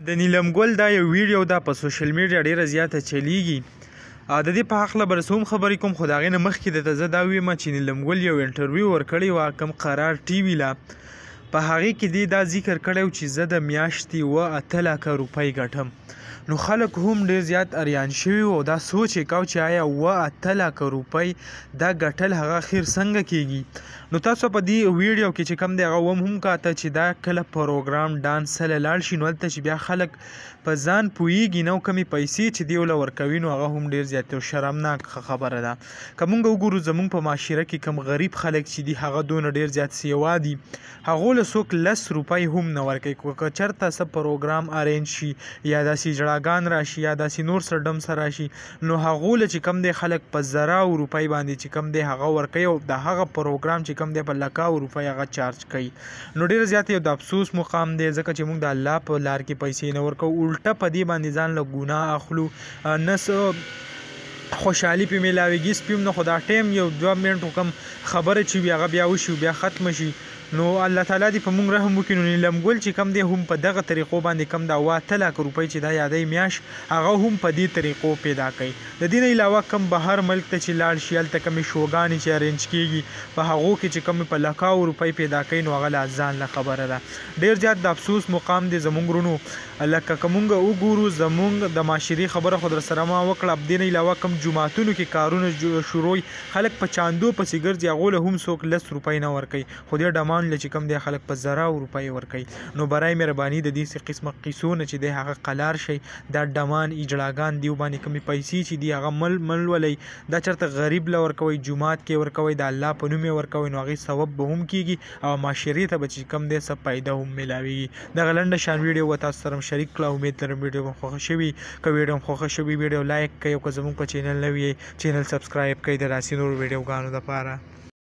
د نیلم ګل دا یو ویډیو دا په سوشل میډیا ډیره زیاته چلیږي. د دې په حق خبر سوم خبرې کوم، خو د هغې نه مخکې درته زه دا ویم چې نیلم ګل یو انټرویو ورکړی وه کوم قرار ټي وي له، په هغې کې دې دا ذکر کړی و چې زه د میاشتې 8 لکه روپۍ ګټم. نو خلک هم ډېر زیات اریان شوي وو او دا سوچ یې کاو چې آیا 8 لکه روپۍ دا ګټل هغه خیر څنګه کیږي. نو تاسو په دې ویډیو کې چې کوم دی هغه هم کاته چې دا کله پروګرام ډانس سره لاړ شي نو هلته چې بیا خلک په ځان پوهیږي نو کمې پیسې چې دی وله ورکوي نو هغه هم ډېر زیات یو شرمناک خبره ده. که مونږ وګورو زمونږ په معاشره کې کم غریب خلک چې دي هغه دونه ډېر زیات سیوا دي، هغو له څوک 10 روپۍ هم نه ورکوي. که چېرته څه پروګرام ارینج شي یا داسې جړاګان راشي یا داسې نور څه ډم سره راشي نو هغو له چې کم دی خلک په 1000 روپۍ باندې چې کم دی هغه ورکوي او د هغه پروګرام چې کم دی په 100 روپۍ هغه چارج کوي. نو ډېر زیات یو د افسوس مقام دی ځکه چې موږ د الله په لار کې پیسې نه ورکوو، الټه په دې باندې ځان له ګناه اخلو، نه څه خوشحالي پې میلاویږي سپیم نه، خو دا ټایم یو 2 منټو کم خبره چې وي هغه بیا وشي بیا ختمه شي. نو الله تعالی دې په موږ رحم وکړي. نو نیلم ګل چې کم دی هم په دغه طریقو باندې کم دا 8 لکه روپۍ چې دا یادی میاشت هغه هم په دې طریقو پیدا کوي. د دې نه علاوه کم بهر ملک ته چې لاړ شي هلته کمې شوګانې چې ارینج کېږي په هغو کې چې کم په 100 روپۍ پیدا کوي نو هغه له ځان له خبره ده. ډېر زیات د افسوس مقام دی زموږ ورونو. لکه که مونږ وګورو زموږ د معاشري خبره خو در سره ما وکړه، دې نه علاوه کم جوماتونو کې کارونه شروع خلک په چاندو پسې ګرځي هغو له هم څوک 10 روپۍ نه ورکوي، خو دې ډمان له چې کم دی خلک په 1000 روپۍ ورکوي. نو برای مهرباني د دې قسمه قیسو نه چې دی هغه قلار شي، دا ډمان اجړاګان دیو باندې کمې پیسې چې دی هغه مل ولئ دا چېرته غریب له ورکوئ، جومات کې ورکوئ، د الله په نوم یې ورکوئ نو هغې ثواب به هم کېږي او معاشرې ته به چې کم دی څه فایده هم میلاویږي. دغه لنډه شان ویډیو به تاسو سره شریک کړه. امید لرم ویډیو به خوښه شوي. که ویډیو هم خوښه شوي ویډیو لایک کړئ او که زموږ په چینل نوي یې چینل سبسکرایب کړئ د داسې نورو ویډیوګانو دپاره.